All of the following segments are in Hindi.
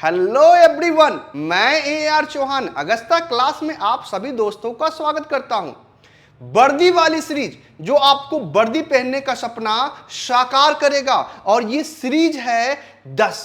हेलो एवरीवन, मैं AR चौहान अगस्ता क्लास में आप सभी दोस्तों का स्वागत करता हूं। वर्दी वाली सीरीज जो आपको वर्दी पहनने का सपना साकार करेगा और ये सीरीज है 10।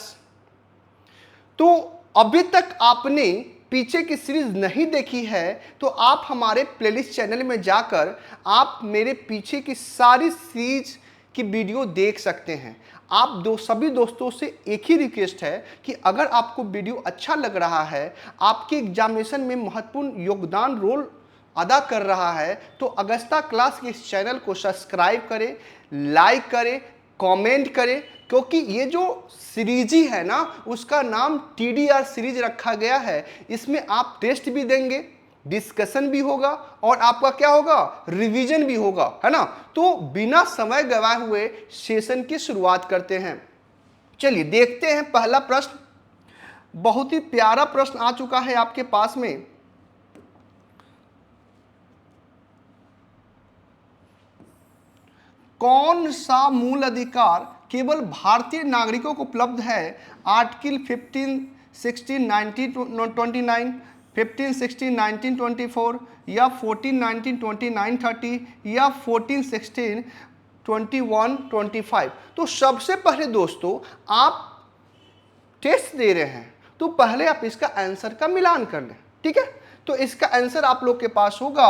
तो अभी तक आपने पीछे की सीरीज नहीं देखी है तो आप हमारे प्लेलिस्ट चैनल में जाकर आप मेरे पीछे की सारी सीरीज की वीडियो देख सकते हैं। आप सभी दोस्तों से एक ही रिक्वेस्ट है कि अगर आपको वीडियो अच्छा लग रहा है, आपके एग्जामिनेशन में महत्वपूर्ण योगदान रोल अदा कर रहा है, तो अगस्ता क्लास के इस चैनल को सब्सक्राइब करें, लाइक करें, कमेंट करें, क्योंकि ये जो सीरीज ही है ना, उसका नाम TDR सीरीज रखा गया है। इसमें आप टेस्ट भी देंगे, डिस्कशन भी होगा और आपका क्या होगा, रिवीजन भी होगा, है ना। तो बिना समय गवाए हुए सेशन की शुरुआत करते हैं। चलिए देखते हैं पहला प्रश्न। बहुत ही प्यारा प्रश्न आ चुका है आपके पास में। कौन सा मूल अधिकार केवल भारतीय नागरिकों को उपलब्ध है? आर्टिकल 15, 16, 19, 29, 15, 16, 19, 24 या 14, 19, 29, 30 या 14, 16, 21, 25। तो सबसे पहले दोस्तों आप टेस्ट दे रहे हैं तो पहले आप इसका आंसर का मिलान कर लें, ठीक है। तो इसका आंसर आप लोग के पास होगा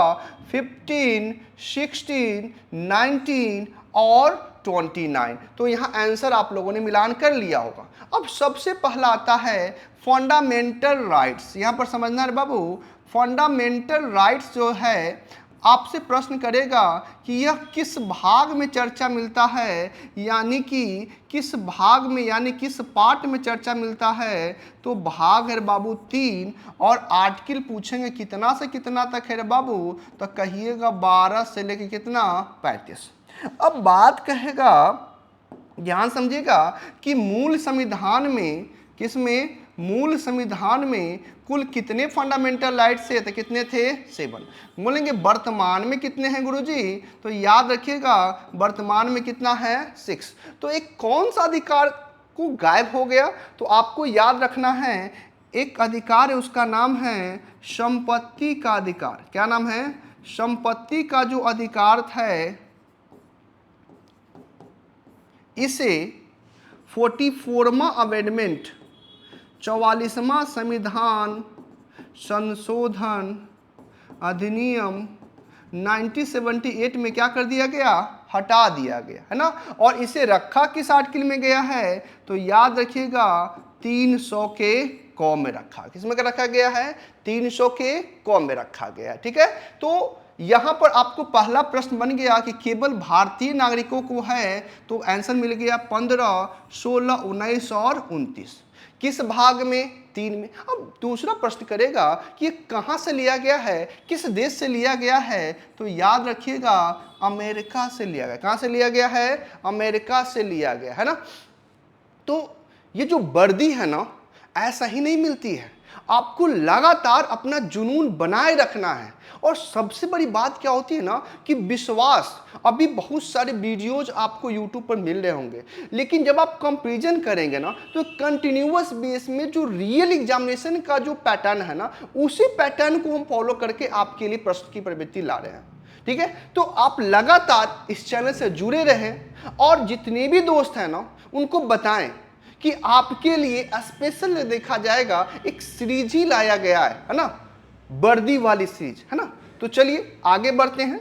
15, 16, 19 और 29। तो यहाँ आंसर आप लोगों ने मिलान कर लिया होगा। अब सबसे पहला आता है फंडामेंटल राइट्स। यहाँ पर समझना है बाबू, फंडामेंटल राइट्स जो है आपसे प्रश्न करेगा कि यह किस भाग में चर्चा मिलता है, यानी कि किस भाग में, यानी किस पार्ट में चर्चा मिलता है। तो भाग है बाबू 3 और आर्टिकल पूछेंगे कितना से कितना तक है रे बाबू, तो कहिएगा 12 से लेके कितना 35। अब बात कहेगा, ध्यान समझिएगा कि मूल संविधान में, किसमें, मूल संविधान में कुल कितने फंडामेंटल राइट्स थे? तो कितने थे? 7। बोलेंगे वर्तमान में कितने हैं गुरुजी? तो याद रखिएगा वर्तमान में कितना है? 6। तो एक कौन सा अधिकार को गायब हो गया? तो आपको याद रखना है एक अधिकार है, उसका नाम है संपत्ति का अधिकार। क्या नाम है? संपत्ति का जो अधिकार है इसे 44वां अमेंडमेंट, 44वां संविधान संशोधन अधिनियम 1978 में क्या कर दिया गया? हटा दिया गया, है ना। और इसे रखा किस आर्टिकल में गया है? तो याद रखिएगा 300 के क में रखा। किसमें रखा गया है? 300 के क में रखा गया है, ठीक है। तो यहां पर आपको पहला प्रश्न बन गया कि केवल भारतीय नागरिकों को है, तो आंसर मिल गया 15, 16, 19 और 29। किस भाग में? 3 में। अब दूसरा प्रश्न करेगा कि कहां से लिया गया है, किस देश से लिया गया है? तो याद रखिएगा अमेरिका से लिया गया। कहां से लिया गया है? अमेरिका से लिया गया, है ना। तो ये जो वर्दी है ना, ऐसा ही नहीं मिलती है, आपको लगातार अपना जुनून बनाए रखना है। और सबसे बड़ी बात क्या होती है ना कि विश्वास। अभी बहुत सारे वीडियोज आपको YouTube पर मिल रहे होंगे, लेकिन जब आप कंपैरिजन करेंगे ना तो कंटिन्यूअस बेस में जो रियल एग्जामिनेशन का जो पैटर्न है ना, उसी पैटर्न को हम फॉलो करके आपके लिए प्रश्न की प्रवृत्ति ला रहे हैं, ठीक है। तो आप लगातार इस चैनल से जुड़े रहें और जितने भी दोस्त हैं ना उनको बताएं कि आपके लिए स्पेशल देखा जाएगा, एक सीरीज ही लाया गया है ना, वर्दी वाली सीरीज, है ना। तो चलिए आगे बढ़ते हैं।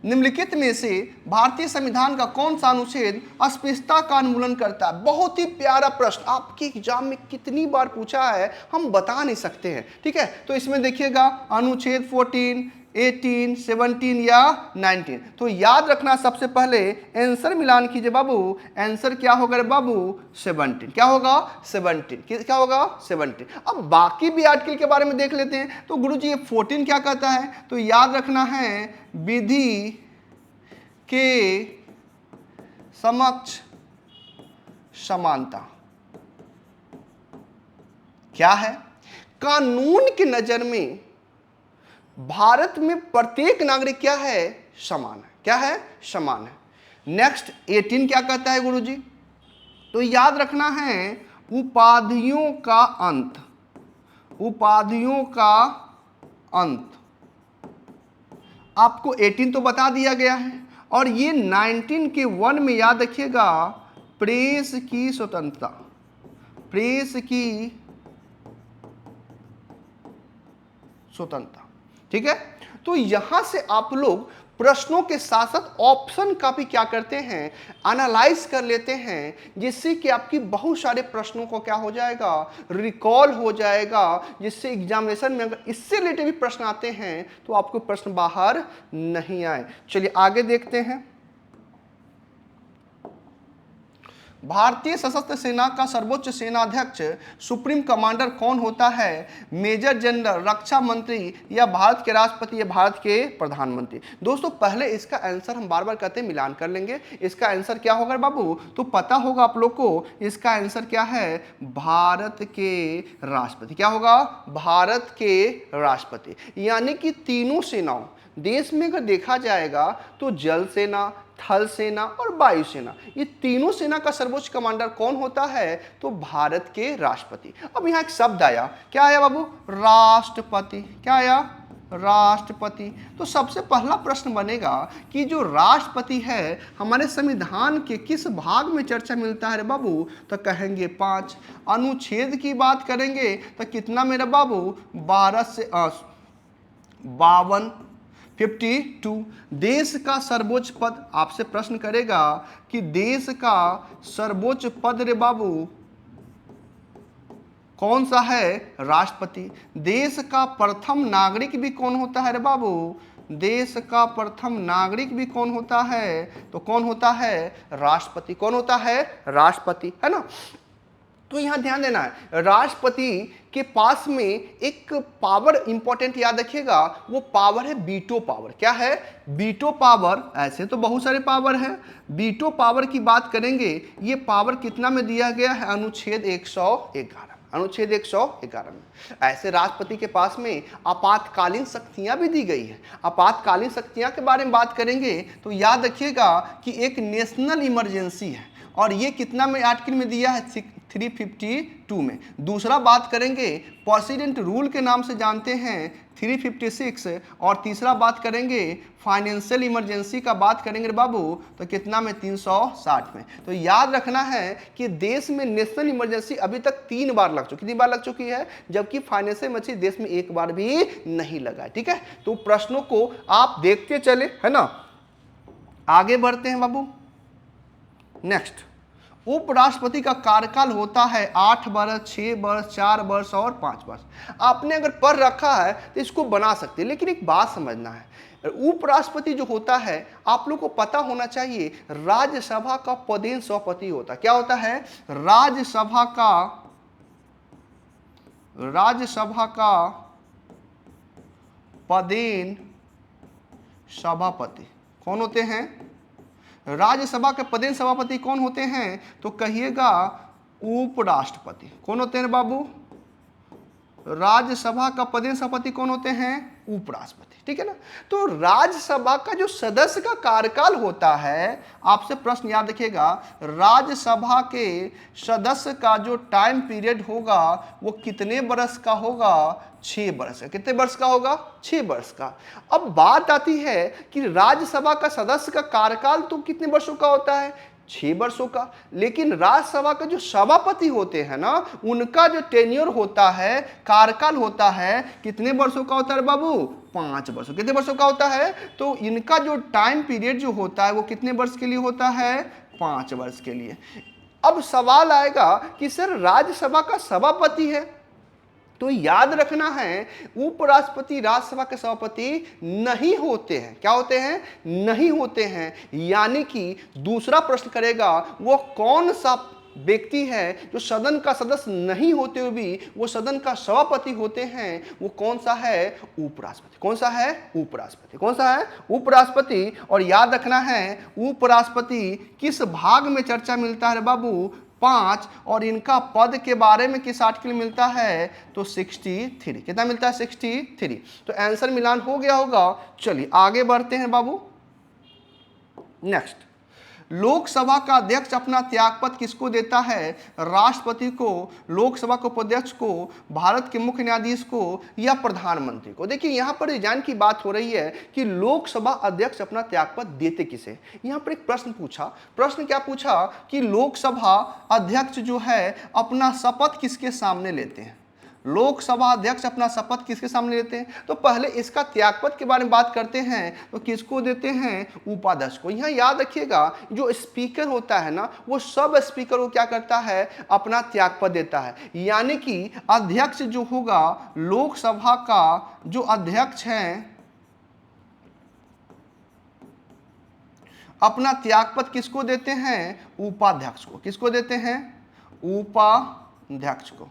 निम्नलिखित में से भारतीय संविधान का कौन सा अनुच्छेद अस्पृश्यता का उन्मूलन करता है? बहुत ही प्यारा प्रश्न, आपके एग्जाम में कितनी बार पूछा है हम बता नहीं सकते हैं, ठीक है। तो इसमें देखिएगा अनुच्छेद 14, 18, 17 या 19। तो याद रखना सबसे पहले आंसर मिलान कीजिए बाबू। आंसर क्या होगा बाबू? 17। क्या होगा? 17। क्या होगा? 17। अब बाकी भी आर्टिकल के बारे में देख लेते हैं। तो गुरुजी ये 14 क्या कहता है? तो याद रखना है विधि के समक्ष समानता। क्या है? कानून की नजर में भारत में प्रत्येक नागरिक क्या है? समान है। क्या है? समान है। नेक्स्ट 18 क्या कहता है गुरुजी? तो याद रखना है उपाधियों का अंत, उपाधियों का अंत आपको 18 तो बता दिया गया है, और ये 19 के 1 में याद रखिएगा प्रेस की स्वतंत्रता, प्रेस की स्वतंत्रता। ठीक है, तो यहां से आप लोग प्रश्नों के साथ साथ ऑप्शन का भी क्या करते हैं, एनालाइज कर लेते हैं, जिससे कि आपकी बहुत सारे प्रश्नों को क्या हो जाएगा, रिकॉल हो जाएगा, जिससे एग्जामिनेशन में अगर इससे रिलेटेड भी प्रश्न आते हैं तो आपको प्रश्न बाहर नहीं आए। चलिए आगे देखते हैं। भारतीय सशस्त्र सेना का सर्वोच्च सेनाध्यक्ष सुप्रीम कमांडर कौन होता है, मेजर जनरल, रक्षा मंत्री, या भारत के राष्ट्रपति, या भारत के प्रधानमंत्री। दोस्तों पहले इसका आंसर हम बार बार कहते हैं मिलान कर लेंगे। इसका आंसर क्या होगा बाबू, तो पता होगा आप लोग को, इसका आंसर क्या है, भारत के राष्ट्रपति। क्या होगा, भारत के राष्ट्रपति। यानी कि तीनों सेनाओं, देश में अगर देखा जाएगा तो जल सेना, थल सेना और वायु सेना, ये तीनों सेना का सर्वोच्च कमांडर कौन होता है, तो भारत के राष्ट्रपति। अब यहाँ एक शब्द आया, क्या आया बाबू, राष्ट्रपति। क्या आया, राष्ट्रपति। तो सबसे पहला प्रश्न बनेगा कि जो राष्ट्रपति है हमारे संविधान के किस भाग में चर्चा मिलता है रे बाबू, तो कहेंगे 5। अनुच्छेद की बात करेंगे तो कितना मेरा बाबू, 12 से 52, 52। देश का सर्वोच्च पद, आपसे प्रश्न करेगा कि देश का सर्वोच्च पद रे बाबू कौन सा है, राष्ट्रपति। देश का प्रथम नागरिक भी कौन होता है रे बाबू, देश का प्रथम नागरिक भी कौन होता है, तो कौन होता है, राष्ट्रपति। कौन होता है, राष्ट्रपति, है ना। तो यहां ध्यान देना है, राष्ट्रपति के पास में एक पावर इंपॉर्टेंट याद रखिएगा, वो पावर है बीटो पावर। क्या है, बीटो पावर। ऐसे तो बहुत सारे पावर हैं, बीटो पावर की बात करेंगे, ये पावर कितना में दिया गया है, अनुच्छेद 111, अनुच्छेद 111 में। ऐसे राष्ट्रपति के पास में आपातकालीन शक्तियां भी दी गई है। आपातकालीन शक्तियां के बारे में बात करेंगे तो याद रखिएगा कि एक नेशनल इमरजेंसी है, और ये कितना में आर्टिकल में दिया है, 352 में। दूसरा बात करेंगे प्रेसिडेंट रूल के नाम से जानते हैं, 356। और तीसरा बात करेंगे फाइनेंशियल इमरजेंसी का बात करेंगे बाबू, तो कितना में, 360 में। तो याद रखना है कि देश में नेशनल इमरजेंसी अभी तक 3 बार लग चुकी, कितनी बार लग चुकी है, जबकि फाइनेंशियल इमरजेंसी देश में 1 बार भी नहीं लगा है। ठीक है, तो प्रश्नों को आप देखते चले, है ना। आगे बढ़ते हैं बाबू। नेक्स्ट, उपराष्ट्रपति का कार्यकाल होता है 8 वर्ष, 6 वर्ष, 4 वर्ष और 5 वर्ष। आपने अगर पढ़ रखा है तो इसको बना सकते हैं, लेकिन एक बात समझना है, उपराष्ट्रपति जो होता है आप लोग को पता होना चाहिए, राज्यसभा का पदेन सभापति होता है। क्या होता है, राज्यसभा का पदेन सभापति कौन होते हैं, राज्यसभा के पदेन सभापति कौन होते हैं, तो कहिएगा उपराष्ट्रपति। कौन होते हैं बाबू, राज्यसभा का पदेन सभापति कौन होते हैं, उपराष्ट्रपति। ठीक है ना। तो राज्यसभा का जो सदस्य का कार्यकाल होता है, आपसे प्रश्न याद रखिएगा, राज्यसभा के सदस्य का जो टाइम पीरियड होगा वो कितने वर्ष का होगा, 6 वर्ष का। कितने वर्ष का होगा, 6 वर्ष का। अब बात आती है कि राज्यसभा का सदस्य का कार्यकाल तो कितने वर्षों का होता है, 6 वर्षों का। लेकिन राज्यसभा के जो सभापति होते हैं ना, उनका जो टेन्योर होता है, कार्यकाल होता है, कितने वर्षों का होता है बाबू, 5 वर्षों। कितने वर्षों का होता है, तो इनका जो टाइम पीरियड जो होता है वो कितने वर्ष के लिए होता है, 5 वर्ष के लिए। अब सवाल आएगा कि सर राज्यसभा का सभापति है, तो याद रखना है उपराष्ट्रपति राज्यसभा के सभापति नहीं होते हैं। क्या होते हैं, नहीं होते हैं। यानी कि दूसरा प्रश्न करेगा वो कौन सा व्यक्ति है जो सदन का सदस्य नहीं होते हुए भी वो सदन का सभापति होते हैं, वो कौन सा है, उपराष्ट्रपति। कौन सा है, उपराष्ट्रपति। कौन सा है, उपराष्ट्रपति। और याद रखना है उपराष्ट्रपति किस भाग में चर्चा मिलता है बाबू, 5। और इनका पद के बारे में किस आर्टिकल मिलता है, तो 63। कितना मिलता है, 63। तो आंसर मिलान हो गया होगा। चलिए आगे बढ़ते हैं बाबू। नेक्स्ट, लोकसभा का अध्यक्ष अपना त्यागपत्र किसको देता है? राष्ट्रपति को, लोकसभा के उपाध्यक्ष को, भारत के मुख्य न्यायाधीश को, या प्रधानमंत्री को। देखिए यहां पर डिजाइन की बात हो रही है कि लोकसभा अध्यक्ष अपना त्यागपत्र देते किसे। यहां पर एक प्रश्न पूछा, प्रश्न क्या पूछा कि लोकसभा अध्यक्ष जो है अपना शपथ किसके सामने लेते हैं? लोकसभा अध्यक्ष अपना शपथ किसके सामने लेते हैं? तो पहले इसका त्यागपत्र के बारे में बात करते हैं, तो किसको देते हैं? उपाध्यक्ष को। यहां याद रखिएगा जो स्पीकर होता है ना, वो सब स्पीकर को क्या करता है? अपना त्यागपत्र देता है। यानी कि अध्यक्ष जो होगा, लोकसभा का जो अध्यक्ष है अपना त्यागपत्र किसको देते हैं? उपाध्यक्ष को। किसको देते हैं? उपाध्यक्ष को,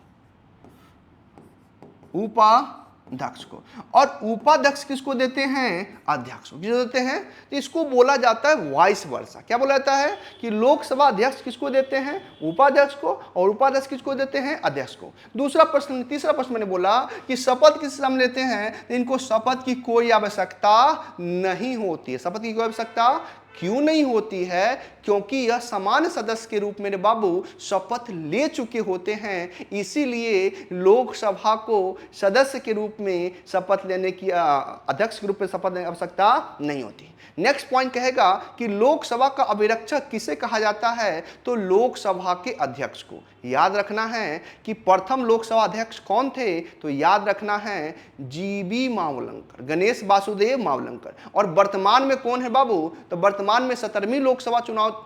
उपाध्यक्ष को। और उपाध्यक्ष किसको देते हैं? अध्यक्ष को। किसको देते हैं? तो इसको बोला जाता है वाइस वर्सा। क्या बोला जाता है कि लोकसभा अध्यक्ष किसको देते हैं? उपाध्यक्ष को, और उपाध्यक्ष किसको देते हैं? अध्यक्ष को। दूसरा प्रश्न, तीसरा प्रश्न मैंने बोला कि शपथ किस सामने लेते हैं? इनको शपथ की कोई आवश्यकता नहीं होती है। शपथ की कोई आवश्यकता क्यों नहीं होती है? क्योंकि यह सामान्य सदस्य के रूप में बाबू शपथ ले चुके होते हैं, इसीलिए लोकसभा को सदस्य के रूप में शपथ लेने की, अध्यक्ष के रूप में शपथ लेने की आवश्यकता नहीं होती। नेक्स्ट पॉइंट कहेगा कि लोकसभा का अभिरक्षक किसे कहा जाता है? तो लोकसभा के अध्यक्ष को। याद रखना है कि प्रथम लोकसभा अध्यक्ष कौन थे? तो याद रखना है जीबी मावलंकर, गणेश वासुदेव मावलंकर। और वर्तमान में कौन है बाबू? तो वर्तमान में 17वीं लोकसभा चुनाव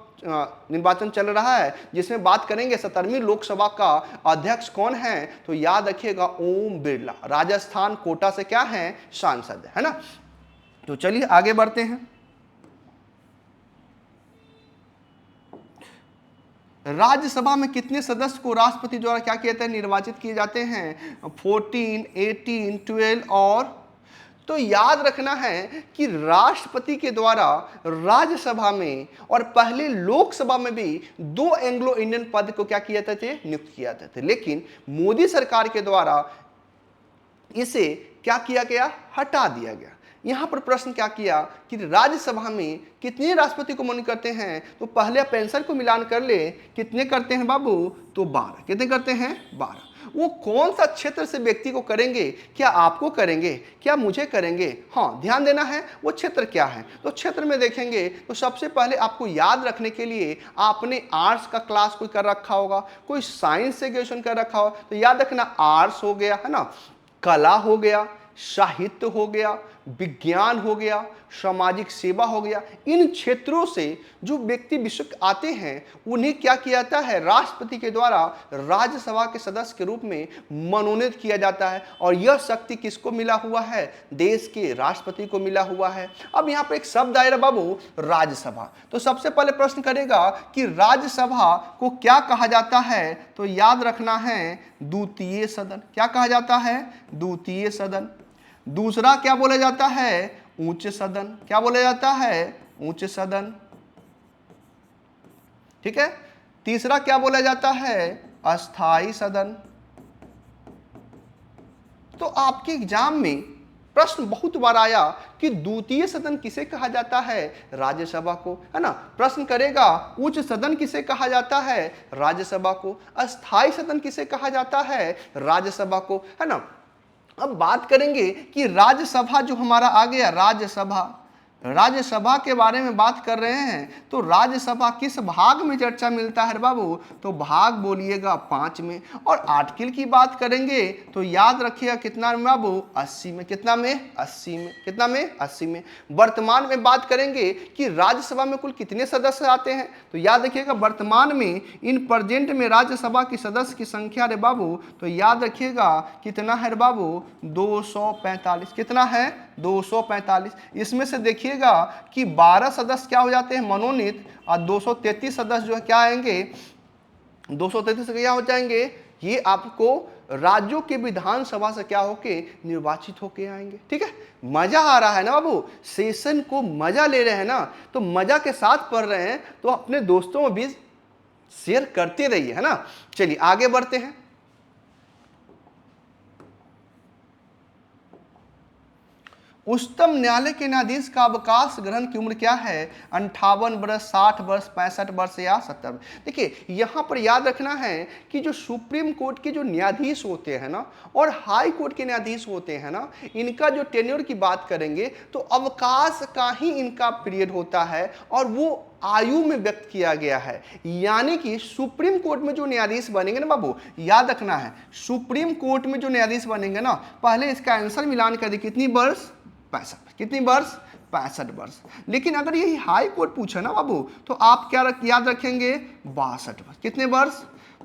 निर्वाचन चल रहा है, जिसमें बात करेंगे 17वीं लोकसभा का अध्यक्ष कौन है? तो याद रखिएगा ओम बिरला, राजस्थान कोटा से क्या है? सांसद है ना। तो चलिए आगे बढ़ते हैं। राज्यसभा में कितने सदस्य को राष्ट्रपति द्वारा क्या किया जाता है? निर्वाचित किए जाते हैं? 14, 18, 12 और। तो याद रखना है कि राष्ट्रपति के द्वारा राज्यसभा में और पहले लोकसभा में भी 2 एंग्लो इंडियन पद को क्या किया जाते थे? नियुक्त किया जाते थे। लेकिन मोदी सरकार के द्वारा इसे क्या किया गया? हटा दिया गया। यहां पर प्रश्न क्या किया कि राज्यसभा में कितने राष्ट्रपति को मनोनीत करते हैं? तो पहले पेंशन को मिलान कर ले, कितने करते हैं बाबू? तो 12। कितने करते हैं? 12। वो कौन सा क्षेत्र से व्यक्ति को करेंगे? क्या आपको करेंगे? क्या मुझे करेंगे? हाँ, ध्यान देना है वो क्षेत्र क्या है। तो क्षेत्र में देखेंगे तो सबसे पहले आपको याद रखने के लिए आपने आर्ट्स का क्लास कोई कर रखा होगा, कोई साइंस से ग्रेजुएशन कर रखा होगा, तो याद रखना आर्ट्स हो गया है ना, कला हो गया, साहित्य हो गया, विज्ञान हो गया, सामाजिक सेवा हो गया। इन क्षेत्रों से जो व्यक्ति विश्व आते हैं उन्हें क्या किया जाता है? राष्ट्रपति के द्वारा राज्यसभा के सदस्य के रूप में मनोनीत किया जाता है। और यह शक्ति किसको मिला हुआ है? देश के राष्ट्रपति को मिला हुआ है। अब यहाँ पर एक शब्द आएगा बाबू, राज्यसभा। तो सबसे पहले प्रश्न करेगा कि राज्यसभा को क्या कहा जाता है? तो याद रखना है द्वितीय सदन। क्या कहा जाता है? द्वितीय सदन। दूसरा क्या बोला जाता है? उच्च सदन। क्या बोला जाता है? उच्च सदन। ठीक है। तीसरा क्या बोला जाता है? अस्थाई सदन। तो आपके एग्जाम में प्रश्न बहुत बार आया कि द्वितीय सदन किसे कहा जाता है? राज्यसभा को, है ना। प्रश्न करेगा उच्च सदन किसे कहा जाता है? राज्यसभा को। अस्थाई सदन किसे कहा जाता है? राज्यसभा को, है ना। अब बात करेंगे कि राज्यसभा जो हमारा आ गया, राज्यसभा के बारे में बात कर रहे हैं। तो राज्यसभा किस भाग में चर्चा मिलता है बाबू? तो भाग बोलिएगा 5 में। और आर्टिकल की बात करेंगे तो याद रखिएगा कितना में बाबू? 80 में। कितना में? 80 में। कितना में? 80 में। वर्तमान में बात करेंगे कि राज्यसभा में कुल कितने सदस्य आते हैं? तो याद रखिएगा वर्तमान में इन प्रेजेंट में राज्यसभा की सदस्य की संख्या रे बाबू, तो याद रखिएगा कितना है बाबू? 245। कितना है? 245। इसमें से देखिएगा कि 12 सदस्य क्या हो जाते हैं? मनोनीत। और 233 सदस्य जो है क्या आएंगे? 233 क्या हो जाएंगे? ये आपको राज्यों के विधानसभा से क्या होके निर्वाचित होके आएंगे। ठीक है। मजा आ रहा है ना बाबू? सेशन को मजा ले रहे हैं ना, तो मजा के साथ पढ़ रहे हैं तो अपने दोस्तों में भी शेयर करते रहिए, है ना। चलिए आगे बढ़ते हैं। उच्चतम न्यायालय के न्यायाधीश का अवकाश ग्रहण की उम्र क्या है? 58 वर्ष, 60 वर्ष, 65 वर्ष या 70 वर्ष। देखिए यहाँ पर याद रखना है कि जो सुप्रीम कोर्ट के जो न्यायाधीश होते हैं ना और हाई कोर्ट के न्यायाधीश होते हैं ना, इनका जो टेन्योर की बात करेंगे तो अवकाश का ही इनका पीरियड होता है और वो आयु में व्यक्त किया गया है। यानी कि सुप्रीम कोर्ट में जो न्यायाधीश बनेंगे ना बाबू, याद रखना है सुप्रीम कोर्ट में जो न्यायाधीश बनेंगे ना, पहले इसका आंसर मिलान कर दे, कितनी वर्ष? 65। कितनी वर्ष? 65 वर्ष। लेकिन अगर यही हाई कोर्ट पूछे ना बाबू तो आप क्या याद रखेंगे? 62 वर्ष। कितने वर्ष?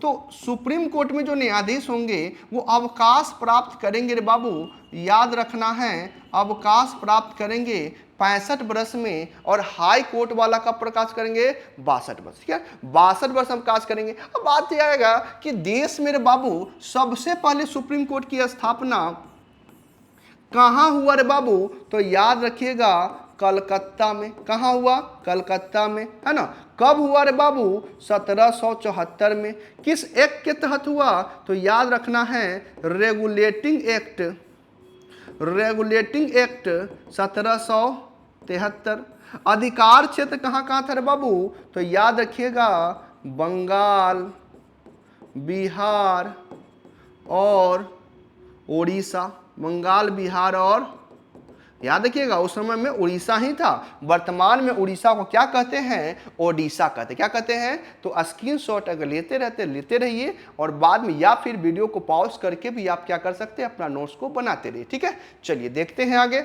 तो सुप्रीम कोर्ट में जो न्यायाधीश होंगे वो अवकाश प्राप्त करेंगे रे बाबू, याद रखना है अवकाश प्राप्त करेंगे 65 वर्ष में, और हाई कोर्ट वाला का प्रकाश करेंगे 62 वर्ष। ठीक है, 62 वर्ष अवकाश करेंगे। अब बात यह आएगा कि देश में रे बाबू सबसे पहले सुप्रीम कोर्ट की स्थापना कहाँ हुआ रे बाबू? तो याद रखिएगा कलकत्ता में। कहाँ हुआ? कलकत्ता में, है ना। कब हुआ रे बाबू? 1774 में। किस एक्ट के तहत हुआ? तो याद रखना है रेगुलेटिंग एक्ट, रेगुलेटिंग एक्ट 1773। अधिकार क्षेत्र कहाँ कहाँ था रे बाबू? तो याद रखिएगा बंगाल, बिहार और उड़ीसा। बंगाल, बिहार और, याद रखिएगा उस समय में उड़ीसा ही था। वर्तमान में उड़ीसा को क्या कहते हैं? ओडिशा कहते हैं। क्या कहते हैं? तो स्क्रीनशॉट अगर लेते रहिए और बाद में या फिर वीडियो को पॉज करके भी आप क्या कर सकते हैं? अपना नोट्स को बनाते रहिए। ठीक है, चलिए देखते हैं आगे।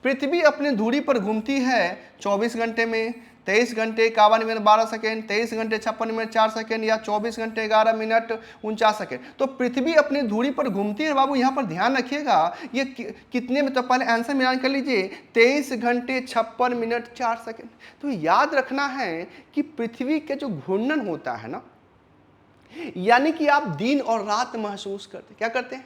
पृथ्वी अपनी धुरी पर घूमती है 24 घंटे में, 23 घंटे 51 मिनट 12 सेकेंड, 23 घंटे 56 मिनट 4 सेकेंड या 24 घंटे 11 मिनट 49 सेकेंड। तो पृथ्वी अपनी धुरी पर घूमती है बाबू, यहाँ पर ध्यान रखिएगा ये कितने में, तो पहले आंसर मिलान कर लीजिए, 23 घंटे 56 मिनट 4 सेकेंड। तो याद रखना है कि पृथ्वी के जो घूर्णन होता है ना, यानी कि आप दिन और रात महसूस करते, क्या करते हैं?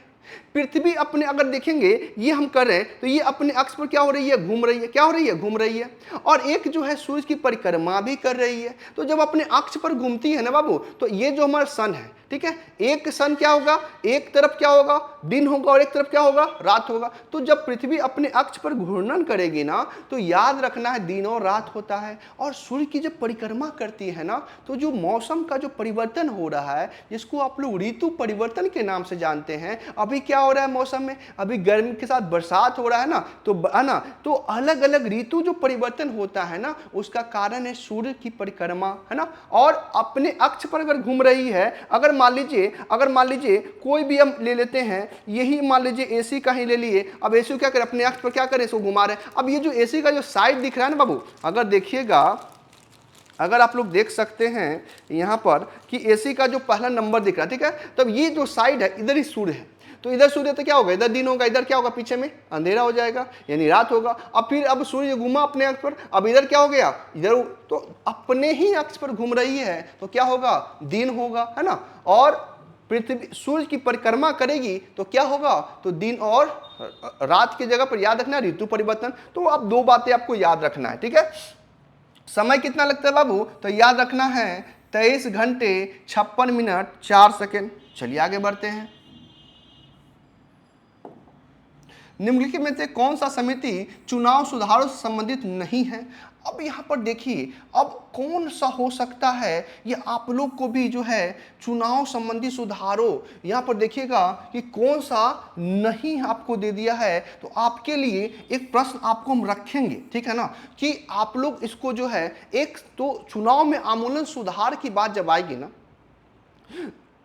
पृथ्वी अपने, अगर देखेंगे ये हम कर रहे हैं तो ये अपने अक्ष पर क्या हो रही है? घूम रही है। क्या हो रही है? घूम रही है। और एक जो है सूर्य की परिक्रमा भी कर रही है। तो जब अपने अक्ष पर घूमती है ना बाबू, तो ये जो हमारा सन है, ठीक है, एक सन क्या होगा? एक तरफ क्या होगा? दिन होगा और एक तरफ क्या होगा? रात होगा। तो जब पृथ्वी अपने अक्ष पर घूर्णन करेगी ना, तो याद रखना है दिन और रात होता है। और सूर्य की जब परिक्रमा करती है ना, तो जो मौसम का जो परिवर्तन हो रहा है, जिसको आप लोग ऋतु परिवर्तन के नाम से जानते हैं, अभी क्या हो रहा है मौसम में? अभी गर्मी के साथ बरसात हो रहा है ना, तो है ना, तो अलग अलग ऋतु जो परिवर्तन होता है ना, उसका कारण है सूर्य की परिक्रमा, है ना। और अपने अक्ष पर अगर घूम रही है, अगर मान लीजिए कोई भी हम ले लेते हैं, यही मान लीजिए एसी का ही ले लिए। अब एसी क्या करे? अपने अक्ष पर क्या करे? इसको घुमा रहे हैं। अब ये जो एसी का जो साइड दिख रहा है ना बाबू, अगर देखिएगा, अगर आप लोग देख सकते हैं यहाँ पर कि एसी का जो पहला नंबर दिख रहा है, ठीक है, तब ये जो साइड है इधर ही सूर्य है। तो इधर सूर्य तो क्या होगा? इधर दिन होगा, इधर क्या होगा? पीछे में अंधेरा हो जाएगा, यानी रात होगा। अब फिर अब सूर्य घूमा अपने अक्ष पर, अब इधर क्या हो गया? इधर तो अपने ही अक्ष पर घूम रही है, तो क्या होगा? दिन होगा, है ना। और पृथ्वी सूर्य की परिक्रमा करेगी तो क्या होगा? तो दिन और रात की जगह पर याद रखना है ऋतु परिवर्तन। तो अब दो बातें आपको याद रखना है, ठीक है। समय कितना लगता है बाबू? तो याद रखना है 23 घंटे 56 मिनट 4 सेकेंड। चलिए आगे बढ़ते हैं। निम्नलिखित में से कौन सा समिति चुनाव सुधारों से संबंधित नहीं है? अब यहाँ पर देखिए, अब कौन सा हो सकता है? ये आप लोग को भी जो है चुनाव संबंधी सुधारों, यहाँ पर देखिएगा कि कौन सा नहीं आपको दे दिया है। तो आपके लिए एक प्रश्न आपको हम रखेंगे, ठीक है ना, कि आप लोग इसको जो है, एक तो चुनाव में आमूलन सुधार की बात जब आएगी ना,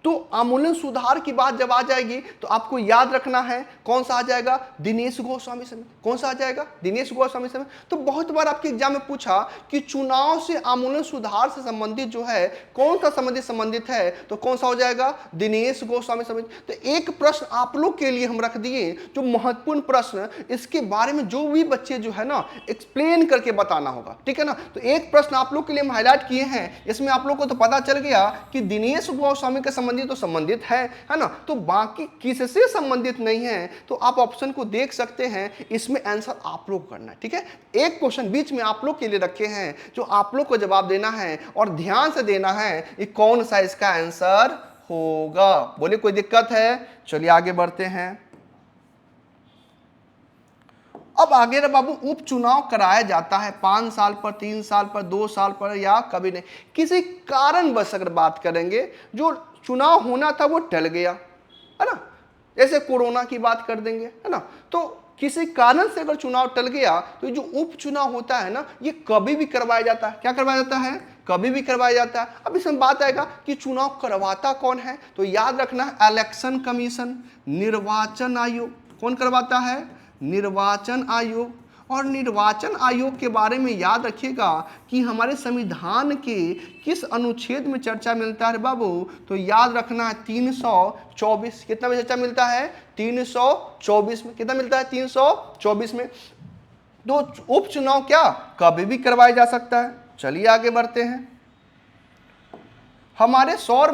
तो आमूलन सुधार की बात जब आ जाएगी तो आपको याद रखना है कौन सा आ जाएगा? दिनेश गोस्वामी समिति। कौन सा आ जाएगा? दिनेश गोस्वामी समिति। तो बहुत बार आपके एग्जाम में पूछा कि चुनाव से आमूलन सुधार से संबंधित जो है कौन सा समिति संबंधित है, तो कौन सा हो जाएगा? दिनेश गोस्वामी समिति। तो एक प्रश्न आप लोग के लिए हम रख दिए, जो महत्वपूर्ण प्रश्न, इसके बारे में जो भी बच्चे जो है ना एक्सप्लेन करके बताना होगा, ठीक है ना। तो एक प्रश्न आप लोग के लिए हम हाईलाइट किए हैं, इसमें आप लोग को तो पता चल गया कि दिनेश गोस्वामी के तो संबंधित है ना, तो बाकी किससे संबंधित नहीं है। तो आप ऑप्शन को देख सकते हैं, इसमें आंसर आप लोग करना है, ठीक है। एक क्वेश्चन बीच में आप लोग के लिए रखे हैं जो आप लोग को जवाब देना है और ध्यान से देना है कि कौन सा इसका आंसर होगा। बोले कोई दिक्कत है? चलिए आगे बढ़ते हैं। अब आगे रे बाबू, उपचुनाव कराया जाता है 5 साल पर, 3 साल पर, 2 साल पर, या कभी नहीं। किसी कारणवश अगर बात करेंगे, जो चुनाव होना था वो टल गया, है ना, जैसे कोरोना की बात कर देंगे, है ना, तो किसी कारण से अगर चुनाव टल गया तो जो उपचुनाव होता है ना, ये कभी भी करवाया जाता है। क्या करवाया जाता है? कभी भी करवाया जाता है। अब इसमें बात आएगा कि चुनाव करवाता कौन है, तो याद रखना, इलेक्शन कमीशन, निर्वाचन आयोग। कौन करवाता है? निर्वाचन आयोग। और निर्वाचन आयोग के बारे में याद रखिएगा कि हमारे संविधान के किस अनुच्छेद में चर्चा मिलता है बाबू, तो याद रखना है 324। कितना में चर्चा मिलता है? 324 में। कितना मिलता है? 324 में। तो उपचुनाव क्या कभी भी करवाया जा सकता है। चलिए आगे बढ़ते हैं। हमारे सौर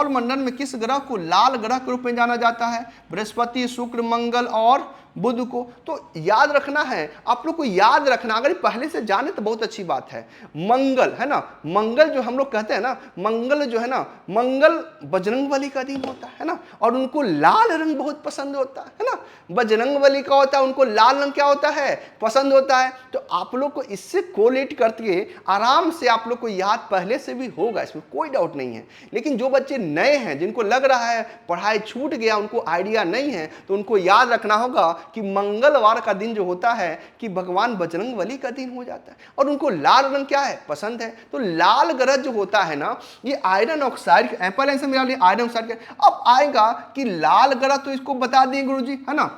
मंडल में किस ग्रह को लाल ग्रह के रूप में जाना जाता है? बृहस्पति, शुक्र, मंगल और बुध को। तो याद रखना है, आप लोग को याद रखना, अगर पहले से जाने तो बहुत अच्छी बात है। मंगल, है ना, मंगल जो हम लोग कहते हैं ना, मंगल जो है ना, मंगल बजरंगबली का दिन होता है ना, और उनको लाल रंग बहुत पसंद होता है ना। बजरंगबली का होता है, उनको लाल रंग क्या होता है? पसंद होता है। तो आप लोग को इससे कोलेट करके आराम से आप लोग को याद पहले से भी होगा, इसमें कोई डाउट नहीं है। लेकिन जो बच्चे नए हैं, जिनको लग रहा है पढ़ाई छूट गया, उनको आइडिया नहीं है, तो उनको याद रखना होगा कि मंगलवार का दिन जो होता है कि भगवान बजरंगबली का दिन हो जाता है, और उनको लाल रंग क्या है? पसंद है। तो लाल ग्रह जो होता है ना, ये आयरन ऑक्साइड, एप्पल आंसर मिला लिया आयरन ऑक्साइड का। अब आएगा कि लाल ग्रह, तो इसको बता दिए गुरुजी, है ना।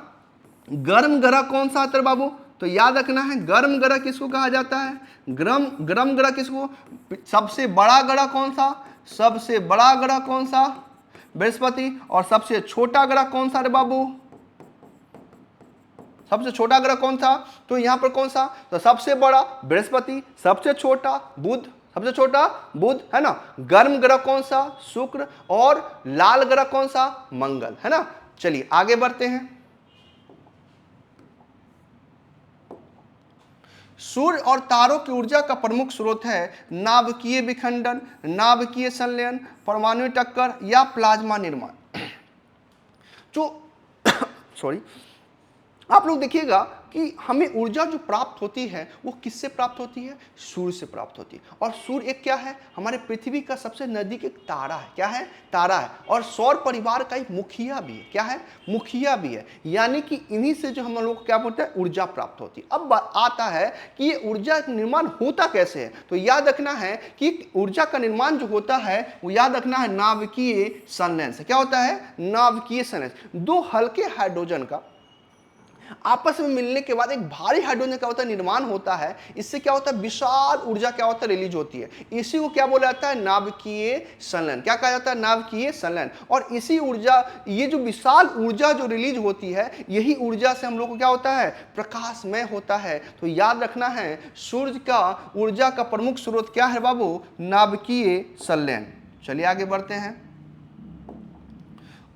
गर्म ग्रह कौन सा आता है बाबू? तो याद रखना है, गर्म ग्रह किसको कहा जाता है? गर्म ग्रह किसको? सबसे बड़ा ग्रह कौन सा? सबसे बड़ा ग्रह कौन सा? बृहस्पति। और सबसे छोटा ग्रह कौन सा रे बाबू? सबसे छोटा ग्रह कौन सा? तो यहां पर कौन सा? तो सबसे बड़ा बृहस्पति, सबसे छोटा बुध, सबसे छोटा बुध, है ना। गर्म ग्रह कौन सा? शुक्र। और लाल ग्रह कौन सा? मंगल, है ना। चलिए आगे बढ़ते हैं। सूर्य और तारों की ऊर्जा का प्रमुख स्रोत है नाभिकीय विखंडन, नाभिकीय संलयन, परमाणु टक्कर या प्लाज्मा निर्माण। जो सॉरी, आप लोग देखिएगा कि हमें ऊर्जा जो प्राप्त होती है वो किससे प्राप्त होती है? सूर्य से प्राप्त होती है। और सूर्य एक क्या है? हमारे पृथ्वी का सबसे नजदीक एक तारा है। क्या है? तारा है। और सौर परिवार का एक मुखिया भी है। क्या है? मुखिया भी है। यानी कि इन्हीं से जो हम लोग को क्या बोलते हैं? ऊर्जा प्राप्त होती है। अब आता है कि ये ऊर्जा का निर्माण होता कैसे है, तो याद रखना है कि ऊर्जा का निर्माण जो होता है वो याद रखना है नाभिकीय संलयन से। क्या होता है? नाभिकीय संलयन। दो हल्के हाइड्रोजन का आपस में मिलने के बाद एक भारी हाइड्रोजन क्या होता है? निर्माण होता है। इससे क्या होता है? विशाल ऊर्जा क्या होता है? रिलीज होती है। इसी को क्या बोला जाता है? नाभिकीय संलयन। क्या कहा जाता है? नाभिकीय संलयन। और इसी ऊर्जा, ये जो विशाल ऊर्जा जो रिलीज होती है, यही ऊर्जा से हम लोग को क्या होता है? प्रकाशमय होता है। तो याद रखना है, सूर्य का ऊर्जा का प्रमुख स्रोत क्या है बाबू? नाभिकीय संलयन। चलिए आगे बढ़ते हैं।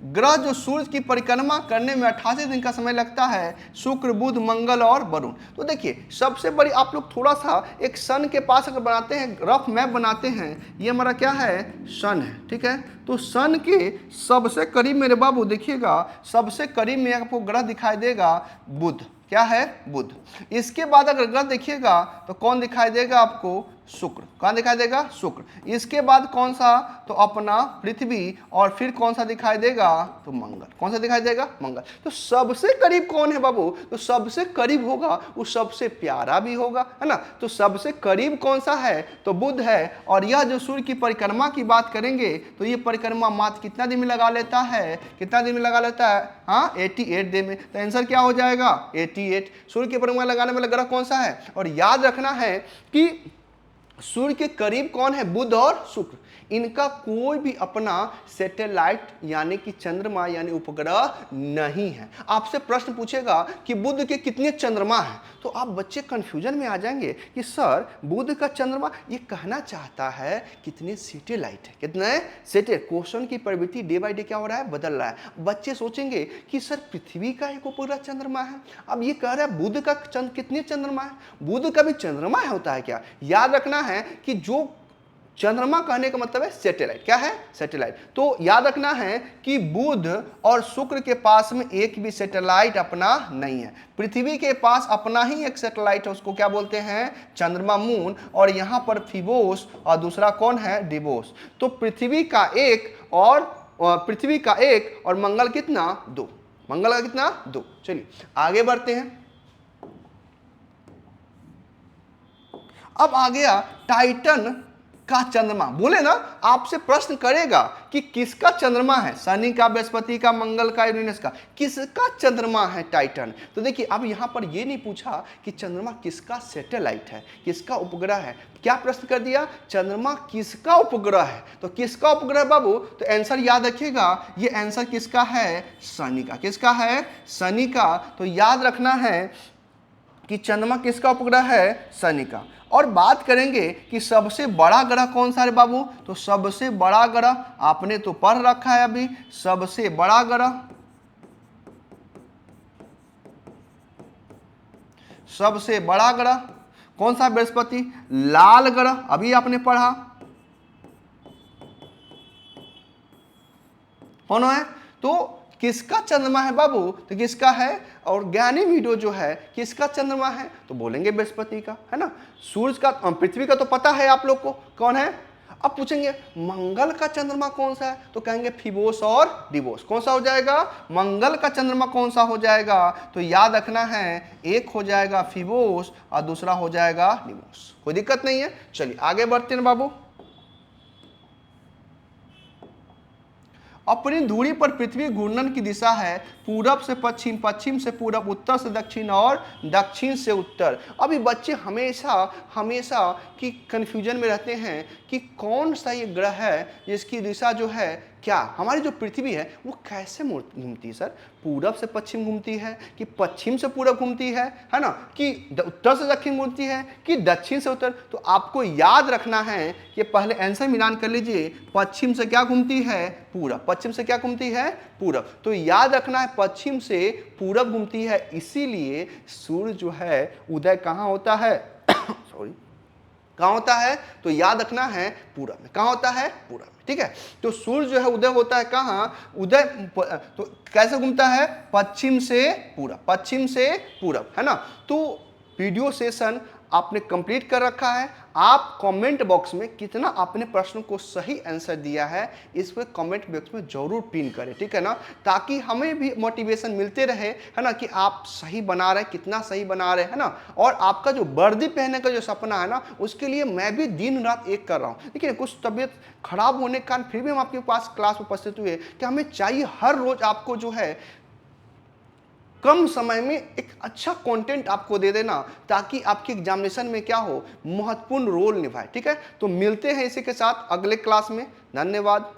ग्रह जो सूर्य की परिक्रमा करने में 88 दिन का समय लगता है, शुक्र, बुध, मंगल और वरुण। तो देखिए, सबसे बड़ी आप लोग थोड़ा सा एक सन के पास अगर बनाते हैं, रफ मैप बनाते हैं, ये हमारा क्या है? सन है, ठीक है। तो सन के सबसे करीब मेरे बाबू देखिएगा, सबसे करीब में आपको ग्रह दिखाई देगा बुध। क्या है? बुध। इसके बाद अगर ग्रह देखिएगा तो कौन दिखाई देगा आपको? शुक्र। कौन दिखाई देगा? शुक्र। इसके बाद कौन सा? तो अपना पृथ्वी। और फिर कौन सा दिखाई देगा? तो मंगल। कौन सा दिखाई देगा? मंगल। तो सबसे करीब कौन है बाबू? तो सबसे करीब होगा वो सबसे प्यारा भी होगा, है ना। तो सबसे करीब कौन सा है? तो बुध है। और यह जो सूर्य की परिक्रमा की बात करेंगे तो ये परिक्रमा मात्र कितना दिन में लगा लेता है? कितना दिन में लगा लेता है? हाँ, 88 दिन में। तो आंसर क्या हो जाएगा? 88। सूर्य की परिक्रमा लगाने वाला ग्रह कौन सा है? और याद रखना है कि सूर्य के करीब कौन है? बुध और शुक्र। इनका कोई भी अपना सैटेलाइट यानी कि चंद्रमा यानी उपग्रह नहीं है। आपसे प्रश्न पूछेगा कि बुध के कितने चंद्रमा हैं, तो आप बच्चे कंफ्यूजन में आ जाएंगे कि सर बुध का चंद्रमा, ये कहना चाहता है कितने सैटेलाइट है, कितने सैटेलाइट। क्वेश्चन की प्रवृत्ति डे बाय डे क्या हो रहा है? बदल रहा है। बच्चे सोचेंगे कि सर पृथ्वी का एक उपग्रह चंद्रमा है, अब ये कह रहा है बुध का कितने चंद्रमा है? बुध का भी चंद्रमा होता है क्या? याद रखना है कि जो चंद्रमा कहने का मतलब है सैटेलाइट। क्या है? सैटेलाइट। तो याद रखना है कि बुध और शुक्र के पास में एक भी सैटेलाइट अपना नहीं है। पृथ्वी के पास अपना ही एक सैटेलाइट है, उसको क्या बोलते हैं? चंद्रमा, मून। और यहां पर फिबोस और दूसरा कौन है? डिबोस। तो पृथ्वी का एक और मंगल कितना? 2। मंगल का कितना? 2। चलिए आगे बढ़ते हैं। अब आ गया टाइटन का चंद्रमा। बोले ना, आपसे प्रश्न करेगा कि किसका चंद्रमा है? शनि का, बृहस्पति का, मंगल का, यूरेनस का, किसका चंद्रमा है टाइटन? तो देखिए अब यहां पर यह नहीं पूछा कि चंद्रमा किसका सैटेलाइट है, किसका उपग्रह है। क्या प्रश्न कर दिया? चंद्रमा किसका उपग्रह है। तो किसका उपग्रह बाबू? तो आंसर याद रखिएगा, ये आंसर किसका है? शनि का। किसका है? शनि का। तो याद रखना है कि चंद्रमा किसका उपग्रह है? शनि का। और बात करेंगे कि सबसे बड़ा ग्रह कौन सा है बाबू? तो सबसे बड़ा ग्रह आपने तो पढ़ रखा है अभी। सबसे बड़ा ग्रह, सबसे बड़ा ग्रह कौन सा? बृहस्पति। लाल ग्रह अभी आपने पढ़ा, कौन है? तो किसका चंद्रमा है बाबू? तो किसका है? और ज्ञानी वीडियो जो है किसका चंद्रमा है? तो बोलेंगे बृहस्पति का, है ना। सूर्य का, पृथ्वी का तो पता है आप लोग को कौन है। अब पूछेंगे मंगल का चंद्रमा कौन सा है? तो कहेंगे फिबोस और डिबोस। कौन सा हो जाएगा? मंगल का चंद्रमा कौन सा हो जाएगा? तो याद रखना है, एक हो जाएगा फिबोस और दूसरा हो जाएगा डिबोस। कोई दिक्कत नहीं है। चलिए आगे बढ़ते हैं बाबू। अपनी धुरी पर पृथ्वी घूर्णन की दिशा है पूरब से पश्चिम, पश्चिम से पूरब, उत्तर से दक्षिण और दक्षिण से उत्तर। अभी बच्चे हमेशा की कंफ्यूजन में रहते हैं कि कौन सा ये ग्रह है जिसकी दिशा जो है, क्या हमारी जो पृथ्वी है वो कैसे घूमती है सर? पूरब से पश्चिम घूमती है कि पश्चिम से पूरब घूमती है ना, कि उत्तर से दक्षिण घूमती है कि दक्षिण से उत्तर? तो आपको याद रखना है कि पहले आंसर मिलान कर लीजिए। पश्चिम से क्या घूमती है? पूरब। पश्चिम से क्या घूमती है? पूरब। तो याद रखना है पश्चिम से पूरब घूमती है, इसीलिए सूर्य जो है उदय कहाँ होता है? सॉरी, कहाँ होता है? तो याद रखना है पूरब में। कहाँ होता है? पूरब में। ठीक है। तो सूर्य जो है उदय होता है कहाँ? उदय तो कैसे घूमता है? पश्चिम से पूरब, पश्चिम से पूरब, है ना। तो वीडियो सेशन आपने कंप्लीट कर रखा है। आप कमेंट बॉक्स में कितना आपने प्रश्न को सही आंसर दिया है इस पर कमेंट बॉक्स में जरूर पिन करें, ठीक है ना, ताकि हमें भी मोटिवेशन मिलते रहे, है ना, कि आप सही बना रहे, कितना सही बना रहे, है ना। और आपका जो वर्दी पहनने का जो सपना है ना, उसके लिए मैं भी दिन रात एक कर रहा हूँ। लेकिन कुछ तबीयत खराब होने के कारण फिर भी हम आपके पास क्लास में उपस्थित हुए कि हमें चाहिए हर रोज आपको जो है कम समय में एक अच्छा कंटेंट आपको दे देना, ताकि आपके एग्जामिनेशन में क्या हो, महत्वपूर्ण रोल निभाए। ठीक है। तो मिलते हैं इसी के साथ अगले क्लास में। धन्यवाद।